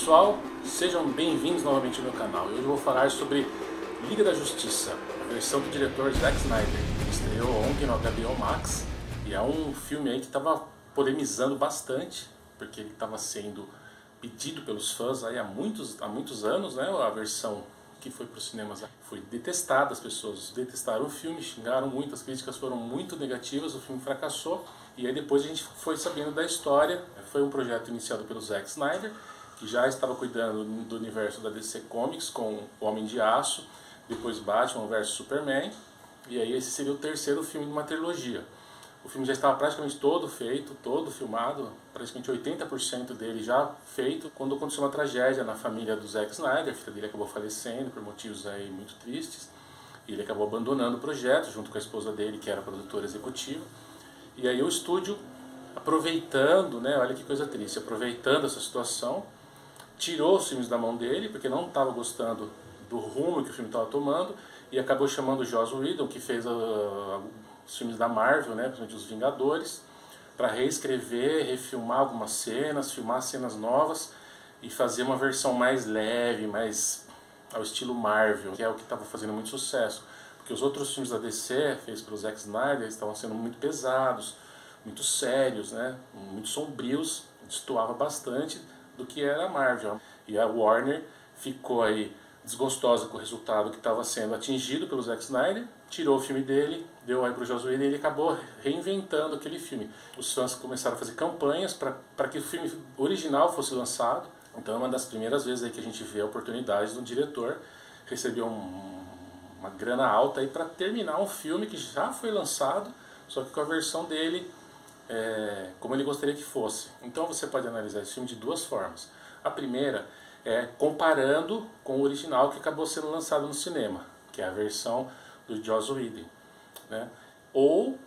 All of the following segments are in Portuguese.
pessoal, sejam bem-vindos novamente ao meu canal. Hoje eu vou falar sobre Liga da Justiça, a versão do diretor Zack Snyder, que estreou ontem no HBO Max, e é um filme aí que estava polemizando bastante, porque ele estava sendo pedido pelos fãs aí há muitos anos, né? A versão que foi para os cinemas foi detestada, as pessoas detestaram o filme, xingaram muito, as críticas foram muito negativas, o filme fracassou, e aí depois a gente foi sabendo da história. Foi um projeto iniciado pelo Zack Snyder, que já estava cuidando do universo da DC Comics com o Homem de Aço, depois Batman vs Superman, e aí esse seria o terceiro filme de uma trilogia. O filme já estava praticamente todo feito, todo filmado, praticamente 80% dele já feito, quando aconteceu uma tragédia na família do Zack Snyder. A filha dele acabou falecendo por motivos aí muito tristes, e ele acabou abandonando o projeto junto com a esposa dele, que era produtora executiva. E aí o estúdio, aproveitando, né, olha que coisa triste, aproveitando essa situação, tirou os filmes da mão dele, porque não estava gostando do rumo que o filme estava tomando, e acabou chamando o Joss Whedon, que fez os filmes da Marvel, né, principalmente os Vingadores, para reescrever, refilmar algumas cenas, filmar cenas novas e fazer uma versão mais leve, mais ao estilo Marvel, que é o que estava fazendo muito sucesso. Porque os outros filmes da DC, feitos pelo Zack Snyder, estavam sendo muito pesados, muito sérios, né, muito sombrios, destoava bastante do que era a Marvel. E a Warner ficou aí desgostosa com o resultado que estava sendo atingido pelo Zack Snyder, tirou o filme dele, deu aí para o Joss Whedon e ele acabou reinventando aquele filme. Os fãs começaram a fazer campanhas para que o filme original fosse lançado. Então é uma das primeiras vezes aí que a gente vê a oportunidade de um diretor receber uma grana alta aí para terminar um filme que já foi lançado, só que com a versão dele como ele gostaria que fosse. Então você pode analisar esse filme de duas formas. A primeira é comparando com o original que acabou sendo lançado no cinema, que é a versão do Joss Whedon, né? Ou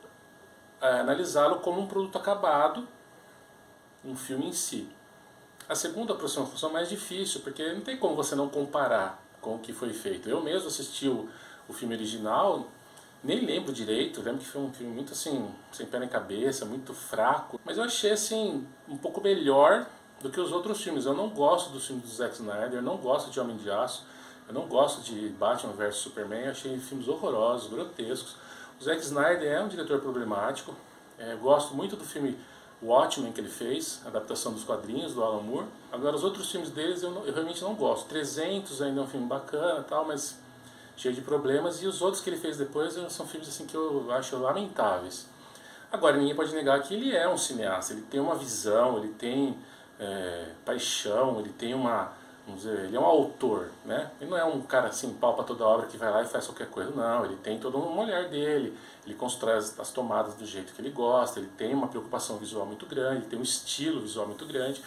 analisá-lo como um produto acabado, um filme em si. A segunda aproximação é mais difícil, porque não tem como você não comparar com o que foi feito. Eu mesmo assisti o filme original, nem lembro direito, lembro que foi um filme muito assim, sem pé nem cabeça, muito fraco, mas eu achei assim, um pouco melhor do que os outros filmes. Eu não gosto dos filmes do Zack Snyder, eu não gosto de Homem de Aço, eu não gosto de Batman vs Superman, eu achei filmes horrorosos, grotescos. O Zack Snyder é um diretor problemático, eu gosto muito do filme Watchmen que ele fez, adaptação dos quadrinhos do Alan Moore. Agora os outros filmes deles eu realmente não gosto. 300 ainda é um filme bacana e tal, mas cheio de problemas, e os outros que ele fez depois são filmes assim que eu acho lamentáveis. Agora, ninguém pode negar que ele é um cineasta, ele tem uma visão, ele tem paixão, ele tem vamos dizer, ele é um autor, né? Ele não é um cara assim, pau pra toda obra que vai lá e faz qualquer coisa, não, ele tem todo um olhar dele, ele constrói as tomadas do jeito que ele gosta, ele tem uma preocupação visual muito grande, ele tem um estilo visual muito grande.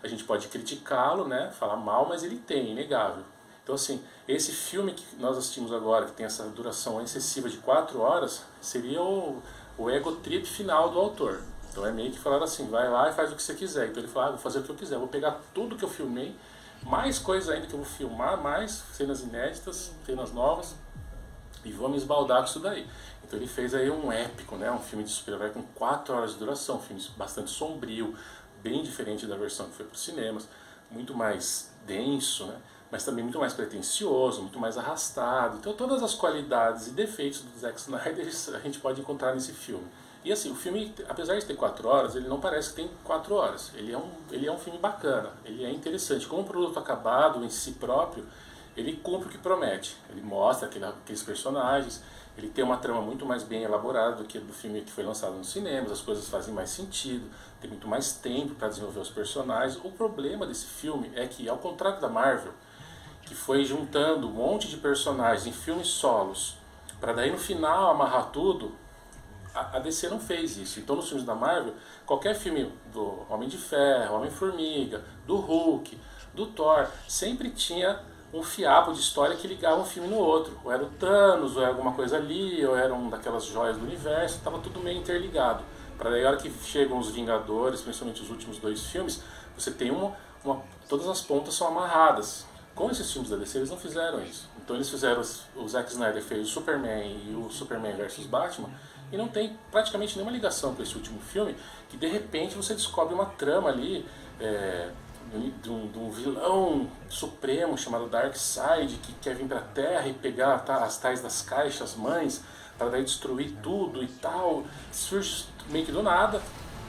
A gente pode criticá-lo, né, falar mal, mas ele tem, inegável. Então assim, esse filme que nós assistimos agora, que tem essa duração excessiva de 4 horas, seria o ego trip final do autor. Então é meio que falar assim, vai lá e faz o que você quiser. Então ele fala, vou fazer o que eu quiser, vou pegar tudo que eu filmei, mais coisas ainda que eu vou filmar, mais cenas inéditas, cenas novas, e vou me esbaldar com isso daí. Então ele fez aí um épico, né, um filme de super-herói com 4 horas de duração, um filme bastante sombrio, bem diferente da versão que foi para os cinemas, muito mais denso, né, mas também muito mais pretensioso, muito mais arrastado. Então todas as qualidades e defeitos do Zack Snyder a gente pode encontrar nesse filme. E assim, o filme, apesar de ter 4 horas, ele não parece que tem 4 horas. Ele é um filme bacana, ele é interessante. Como produto acabado em si próprio, ele cumpre o que promete. Ele mostra aqueles personagens, ele tem uma trama muito mais bem elaborada do que do filme que foi lançado nos cinemas, as coisas fazem mais sentido, tem muito mais tempo para desenvolver os personagens. O problema desse filme é que, ao contrário da Marvel, que foi juntando um monte de personagens em filmes solos, para daí no final amarrar tudo, a DC não fez isso. Então nos filmes da Marvel, qualquer filme do Homem de Ferro, Homem-Formiga, do Hulk, do Thor, sempre tinha um fiapo de história que ligava um filme no outro. Ou era o Thanos, ou era alguma coisa ali, ou era uma daquelas joias do universo, estava tudo meio interligado. Para daí a hora que chegam os Vingadores, principalmente os últimos 2 filmes, você tem todas as pontas são amarradas. Com esses filmes da DC eles não fizeram isso. Então eles fizeram, o Zack Snyder fez o Superman e o Superman vs Batman, e não tem praticamente nenhuma ligação com esse último filme, que de repente você descobre uma trama ali de um vilão supremo chamado Darkseid, que quer vir para a Terra e pegar as tais das caixas mães para daí destruir tudo e tal. Surge meio que do nada,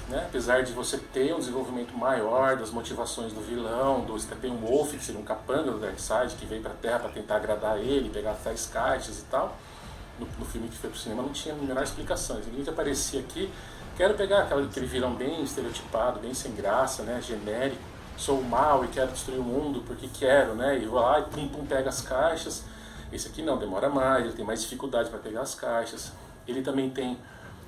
né? Apesar de você ter um desenvolvimento maior das motivações do vilão, do Steppenwolf, que seria um capanga do Darkseid, que veio para a Terra para tentar agradar ele, pegar as tais caixas e tal. No filme que foi pro cinema não tinha a menor explicação. Ninguém que aparecia aqui, quero pegar aquele vilão bem estereotipado, bem sem graça, né? Genérico, sou mal e quero destruir o mundo porque quero, né? E vou lá e pum pum pega as caixas. Esse aqui não, demora mais, ele tem mais dificuldade para pegar as caixas. Ele também tem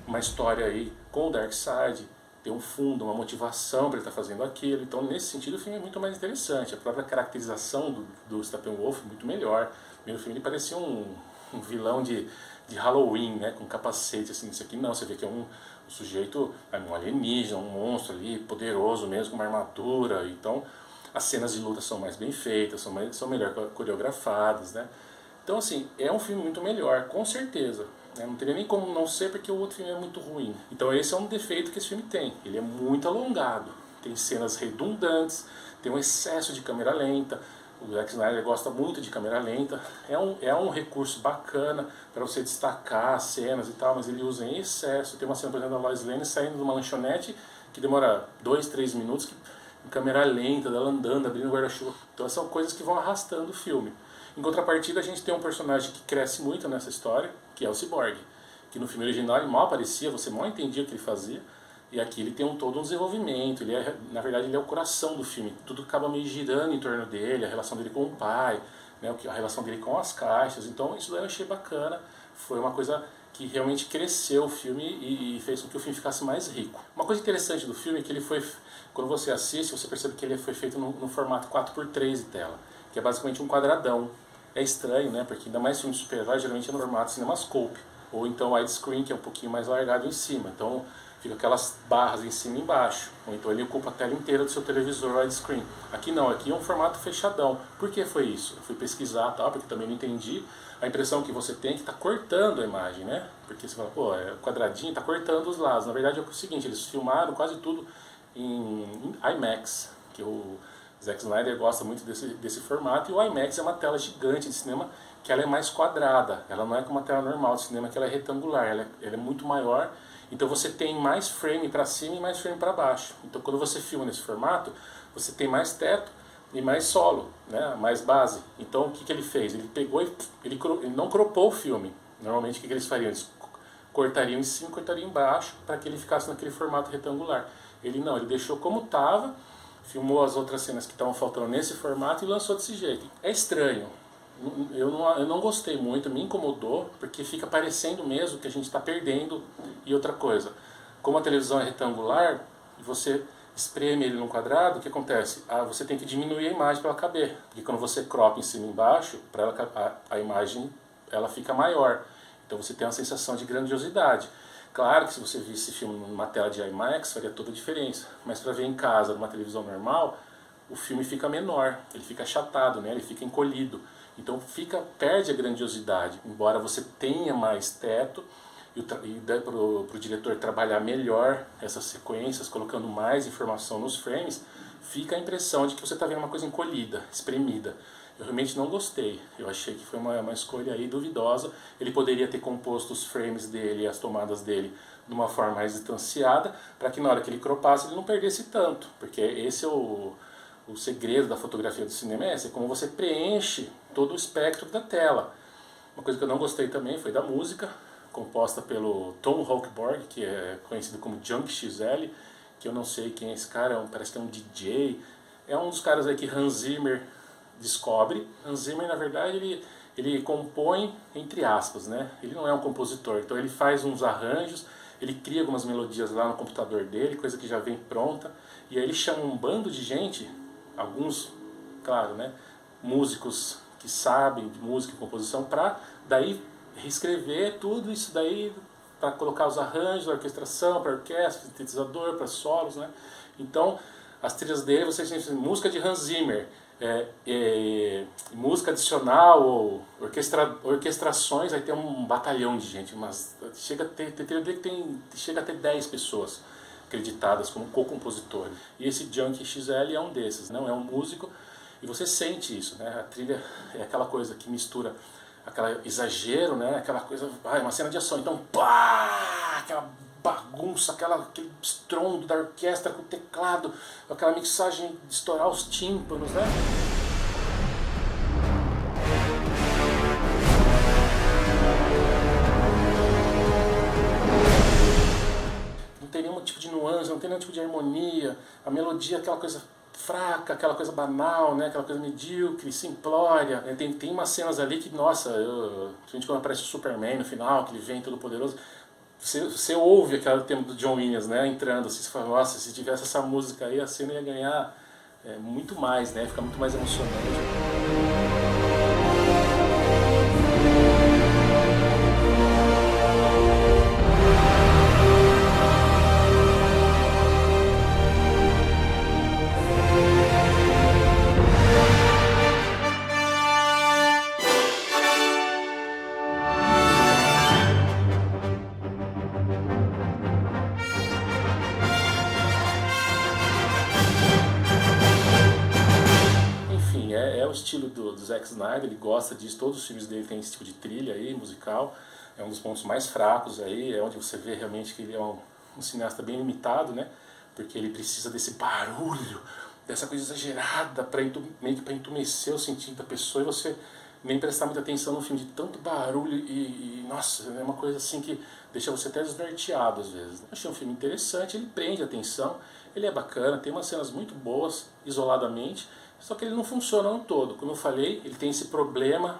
uma história aí com o Darkseid, tem um fundo, uma motivação para ele estar fazendo aquilo. Então, nesse sentido, o filme é muito mais interessante. A própria caracterização do Steppenwolf é muito melhor. No primeiro filme ele parecia um vilão de Halloween, né, com capacete, assim. Isso aqui não, você vê que é um sujeito, um alienígena, um monstro ali, poderoso mesmo, com uma armadura. Então, as cenas de luta são mais bem feitas, são melhor coreografadas, né. Então, assim, é um filme muito melhor, com certeza. Né? Não teria nem como não ser, porque o outro filme é muito ruim. Então esse é um defeito que esse filme tem. Ele é muito alongado, tem cenas redundantes, tem um excesso de câmera lenta. O Zack Snyder gosta muito de câmera lenta. É um recurso bacana para você destacar as cenas e tal, mas ele usa em excesso. Tem uma cena, por exemplo, da Lois Lane saindo de uma lanchonete que demora 2, 3 minutos, em câmera lenta, dela andando, abrindo o guarda-chuva. Então são coisas que vão arrastando o filme. Em contrapartida, a gente tem um personagem que cresce muito nessa história, que é o Cyborg, que no filme original ele mal aparecia, você mal entendia o que ele fazia, e aqui ele tem todo um desenvolvimento, na verdade ele é o coração do filme, tudo acaba meio girando em torno dele, a relação dele com o pai, né, a relação dele com as caixas, então isso daí eu achei bacana, foi uma coisa que realmente cresceu o filme e fez com que o filme ficasse mais rico. Uma coisa interessante do filme é que ele foi, quando você assiste, você percebe que ele foi feito no formato 4:3 de tela, que é basicamente um quadradão. É estranho, né? Porque ainda mais filme de super-herói geralmente é no formato CinemaScope, ou então widescreen, que é um pouquinho mais largado em cima. Então fica aquelas barras em cima e embaixo, ou então ele ocupa a tela inteira do seu televisor widescreen. Aqui não, aqui é um formato fechadão. Por que foi isso? Eu fui pesquisar, tal, porque também não entendi. A impressão que você tem é que está cortando a imagem, né? Porque você fala, pô, é quadradinho, está cortando os lados. Na verdade é o seguinte, eles filmaram quase tudo em IMAX, que o Zack Snyder gosta muito desse formato, e o IMAX é uma tela gigante de cinema que ela é mais quadrada, ela não é como uma tela normal de cinema que ela é retangular, ela é muito maior, então você tem mais frame para cima e mais frame para baixo. Então quando você filma nesse formato, você tem mais teto e mais solo, né, mais base. Então o que ele fez? Ele pegou e ele não cropou o filme. Normalmente o que eles fariam? Eles cortariam em cima e cortariam embaixo para que ele ficasse naquele formato retangular. Ele não, ele deixou como estava, filmou as outras cenas que estavam faltando nesse formato e lançou desse jeito. É estranho, eu não gostei muito, me incomodou, porque fica parecendo mesmo que a gente está perdendo. E outra coisa, como a televisão é retangular, e você espreme ele no quadrado, o que acontece? Você tem que diminuir a imagem para ela caber, porque quando você cropa em cima e embaixo, a imagem ela fica maior, então você tem uma sensação de grandiosidade. Claro que se você visse esse filme numa tela de IMAX faria toda a diferença, mas para ver em casa, numa televisão normal, o filme fica menor, ele fica achatado, né? Ele fica encolhido, então perde a grandiosidade, embora você tenha mais teto e dê para o diretor trabalhar melhor essas sequências, colocando mais informação nos frames, fica a impressão de que você está vendo uma coisa encolhida, espremida. Eu realmente não gostei, eu achei que foi uma escolha aí duvidosa. Ele poderia ter composto os frames dele e as tomadas dele de uma forma mais distanciada, para que na hora que ele cropasse ele não perdesse tanto, porque esse é o segredo da fotografia do cinema, é como você preenche todo o espectro da tela. Uma coisa que eu não gostei também foi da música, composta pelo Tom Holkborg, que é conhecido como Junk XL, que eu não sei quem é esse cara, parece que é um DJ, é um dos caras aí que Hans Zimmer descobre. Hans Zimmer, na verdade, ele compõe entre aspas, né? Ele não é um compositor, então ele faz uns arranjos, ele cria algumas melodias lá no computador dele, coisa que já vem pronta, e aí ele chama um bando de gente, alguns, claro, né, músicos que sabem de música e composição, para daí reescrever tudo isso daí, para colocar os arranjos, a orquestração, para orquestra, sintetizador, para solos, né? Então, as trilhas dele, vocês têm música de Hans Zimmer, música adicional ou orquestrações, aí tem um batalhão de gente, mas chega a ter trilha dele que chega a ter 10 pessoas. acreditadas como co-compositores. E esse Junkie XL é um desses, não é um músico, e você sente isso, né? A trilha é aquela coisa que mistura aquele exagero, né? Aquela coisa, uma cena de ação, então pá, aquela bagunça, aquele estrondo da orquestra com o teclado, aquela mixagem de estourar os tímpanos, né? Não tem nenhum tipo de nuance, não tem nenhum tipo de harmonia, a melodia é aquela coisa fraca, aquela coisa banal, né? Aquela coisa medíocre, simplória. Tem umas cenas ali que, nossa, principalmente quando aparece o Superman no final, que ele vem todo poderoso, você ouve aquele tema do John Williams, né, entrando assim, você fala, nossa, se tivesse essa música aí, a cena ia ganhar muito mais, né, fica muito mais emocionante. É o estilo do Zack Snyder, ele gosta disso, todos os filmes dele têm esse tipo de trilha aí, musical, é um dos pontos mais fracos aí, é onde você vê realmente que ele é um cineasta bem limitado, né, porque ele precisa desse barulho, dessa coisa exagerada, meio que para entumecer o sentido da pessoa e você nem prestar muita atenção no filme de tanto barulho e nossa, é uma coisa assim que deixa você até desnorteado às vezes. Achei um filme interessante, ele prende a atenção, ele é bacana, tem umas cenas muito boas, isoladamente, só que ele não funciona no todo. Como eu falei, ele tem esse problema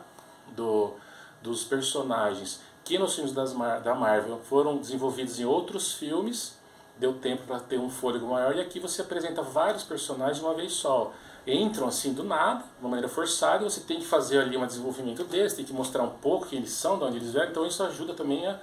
dos personagens que nos filmes da Marvel foram desenvolvidos em outros filmes, deu tempo para ter um fôlego maior, e aqui você apresenta vários personagens de uma vez só. Entram assim do nada, de uma maneira forçada, e você tem que fazer ali um desenvolvimento deles, tem que mostrar um pouco quem eles são, de onde eles vieram, então isso ajuda também a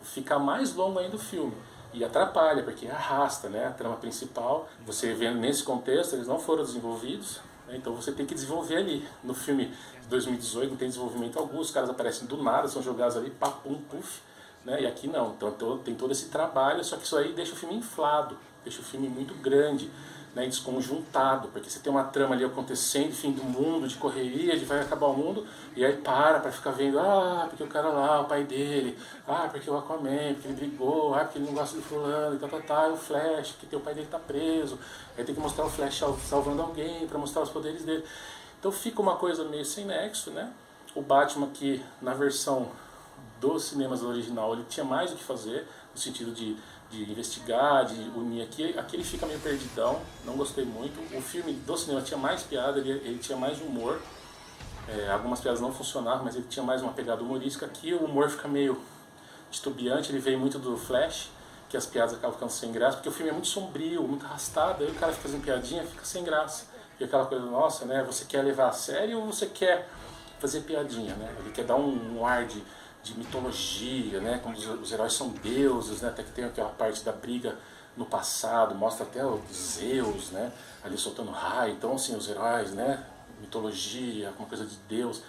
ficar mais longo ainda o filme. E atrapalha, porque arrasta, né, a trama principal. Você vendo nesse contexto, eles não foram desenvolvidos, né, então você tem que desenvolver ali. No filme de 2018 não tem desenvolvimento algum, os caras aparecem do nada, são jogados ali, papum, puf, né, e aqui não. Então tem todo esse trabalho, só que isso aí deixa o filme inflado, deixa o filme muito grande, né, desconjuntado, porque você tem uma trama ali acontecendo, fim do mundo, de correria, de vai acabar o mundo, e aí para ficar vendo, porque o cara lá, o pai dele, porque o Aquaman, porque ele brigou, porque ele não gosta do fulano, e o Flash, porque o pai dele tá preso, aí tem que mostrar o Flash salvando alguém, para mostrar os poderes dele. Então fica uma coisa meio sem nexo, né? O Batman que na versão dos cinemas original ele tinha mais o que fazer, no sentido de investigar, de unir aqui ele fica meio perdidão, não gostei muito. O filme do cinema tinha mais piada, ele tinha mais humor, algumas piadas não funcionavam, mas ele tinha mais uma pegada humorística. Aqui o humor fica meio titubeante, ele veio muito do Flash, que as piadas acabam ficando sem graça, porque o filme é muito sombrio, muito arrastado, aí o cara fica fazendo piadinha, fica sem graça. E aquela coisa, nossa, né, você quer levar a sério ou você quer fazer piadinha, né? Ele quer dar um ar de mitologia, né? Como os heróis são deuses, né? Até que tem aquela parte da briga no passado, mostra até o Zeus, né? Ali soltando raio, então assim, os heróis, né? Mitologia, alguma coisa de Deus.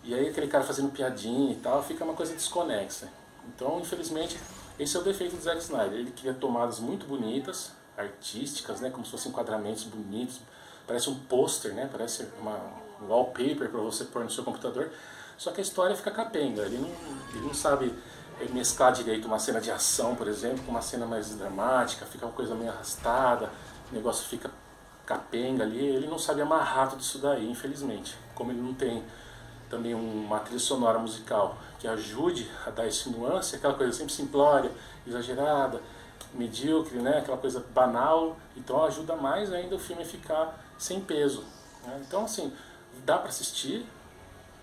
E aí aquele cara fazendo piadinha e tal, fica uma coisa desconexa. Então, infelizmente, esse é o defeito do Zack Snyder. Ele cria tomadas muito bonitas, artísticas, né? Como se fossem enquadramentos bonitos, parece um pôster, né? Parece um wallpaper para você pôr no seu computador. Só que a história fica capenga, ele não sabe mesclar direito uma cena de ação, por exemplo, com uma cena mais dramática, fica uma coisa meio arrastada, o negócio fica capenga ali, ele não sabe amarrar tudo isso daí, infelizmente. Como ele não tem também uma trilha sonora musical que ajude a dar esse nuance, aquela coisa sempre simplória, exagerada, medíocre, né? Aquela coisa banal, então ajuda mais ainda o filme a ficar sem peso, né? Então assim, dá para assistir.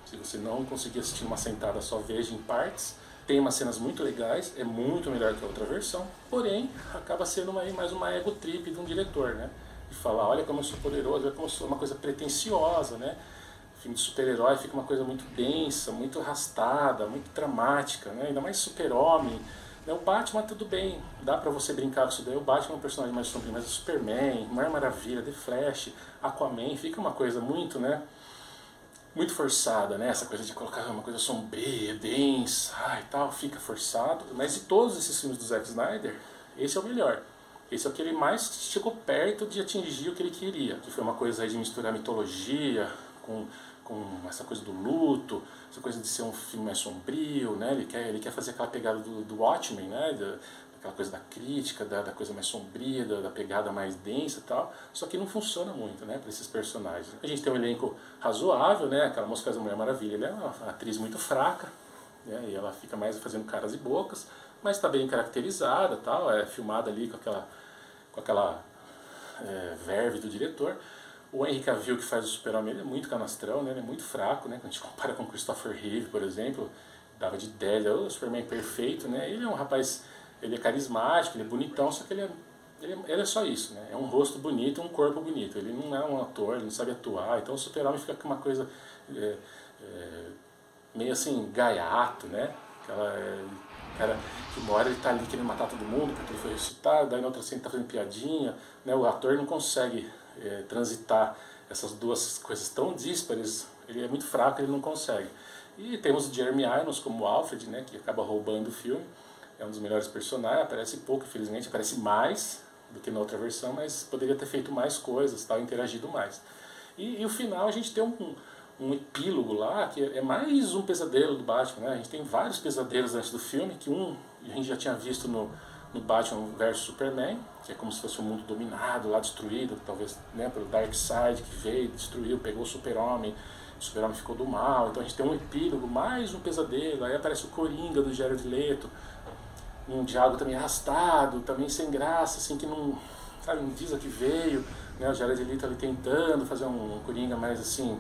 Se você não conseguir assistir uma sentada, só veja em partes. Tem umas cenas muito legais, é muito melhor que a outra versão, porém acaba sendo mais uma ego trip de um diretor, né? De falar, olha como eu sou poderoso, olha como eu sou, uma coisa pretensiosa, né? Filme de super-herói fica uma coisa muito densa, muito arrastada, muito dramática, né? Ainda mais super-homem. O Batman tudo bem, dá pra você brincar com isso daí, o Batman é um personagem mais sombrio, mas o Superman, Mulher Maravilha, The Flash, Aquaman, fica uma coisa muito, né? Muito forçada, né? Essa coisa de colocar uma coisa sombria, densa, e tal, fica forçado. Mas de todos esses filmes do Zack Snyder, esse é o melhor. Esse é o que ele mais chegou perto de atingir o que ele queria, que foi uma coisa aí de misturar mitologia com essa coisa do luto, essa coisa de ser um filme mais sombrio, né? Ele quer fazer aquela pegada do Watchmen, né? Aquela coisa da crítica, da coisa mais sombria, da pegada mais densa e tal, só que não funciona muito, né, para esses personagens. A gente tem um elenco razoável, né, aquela moça que faz a Mulher Maravilha, ela é uma atriz muito fraca, né, e ela fica mais fazendo caras e bocas, mas está bem caracterizada, tal, é filmada ali com aquela verve do diretor. O Henry Cavill, que faz o Super-Homem, ele é muito canastrão, né, ele é muito fraco, né, quando a gente compara com o Christopher Reeve, por exemplo, dava de 10, ele é o Superman perfeito, né, ele é um rapaz. Ele é carismático, ele é bonitão, só que ele é só isso, né? É um rosto bonito, um corpo bonito. Ele não é um ator, ele não sabe atuar, então o Super-Homem fica com uma coisa meio assim, gaiato, né? Cara que uma hora ele tá ali querendo matar todo mundo porque ele foi ressuscitado, daí na outra cena ele tá fazendo piadinha, né? O ator não consegue transitar essas duas coisas tão díspares, ele é muito fraco, ele não consegue. E temos o Jeremy Irons como Alfred, né? Que acaba roubando o filme. É um dos melhores personagens, aparece pouco, infelizmente, aparece mais do que na outra versão, mas poderia ter feito mais coisas, tal, interagido mais. E o final a gente tem um epílogo lá, que é mais um pesadelo do Batman, né? A gente tem vários pesadelos antes do filme, que a gente já tinha visto no Batman vs Superman, que é como se fosse um mundo dominado, lá destruído, talvez, né, pelo Darkseid, que veio, destruiu, pegou o Super-Homem ficou do mal, então a gente tem um epílogo, mais um pesadelo, aí aparece o Coringa do Jared Leto, um diálogo também arrastado, também sem graça, assim, que não, sabe, não diz a que veio, né, o Jared Leto ali tentando fazer um Coringa mais, assim,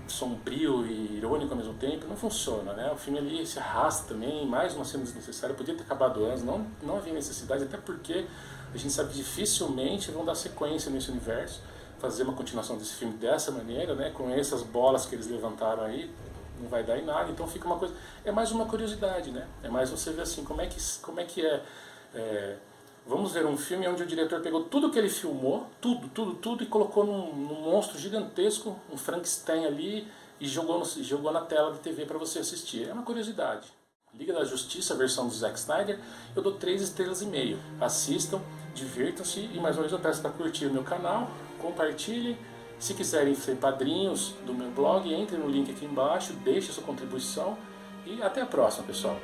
sombrio e irônico ao mesmo tempo, não funciona, né, o filme ali se arrasta também, mais uma cena desnecessária, podia ter acabado antes, não havia necessidade, até porque a gente sabe que dificilmente vão dar sequência nesse universo, fazer uma continuação desse filme dessa maneira, né, com essas bolas que eles levantaram aí, não vai dar em nada, então fica uma coisa, é mais uma curiosidade, né? É mais você ver assim, como é que vamos ver um filme onde o diretor pegou tudo que ele filmou, tudo e colocou num monstro gigantesco, um Frankenstein ali e jogou na tela de TV para você assistir. É uma curiosidade. Liga da Justiça, a versão do Zack Snyder, eu dou 3,5 estrelas. Assistam, divirtam-se e mais uma vez eu peço para curtir o meu canal, compartilhem. Se quiserem ser padrinhos do meu blog, entrem no link aqui embaixo, deixem sua contribuição e até a próxima, pessoal.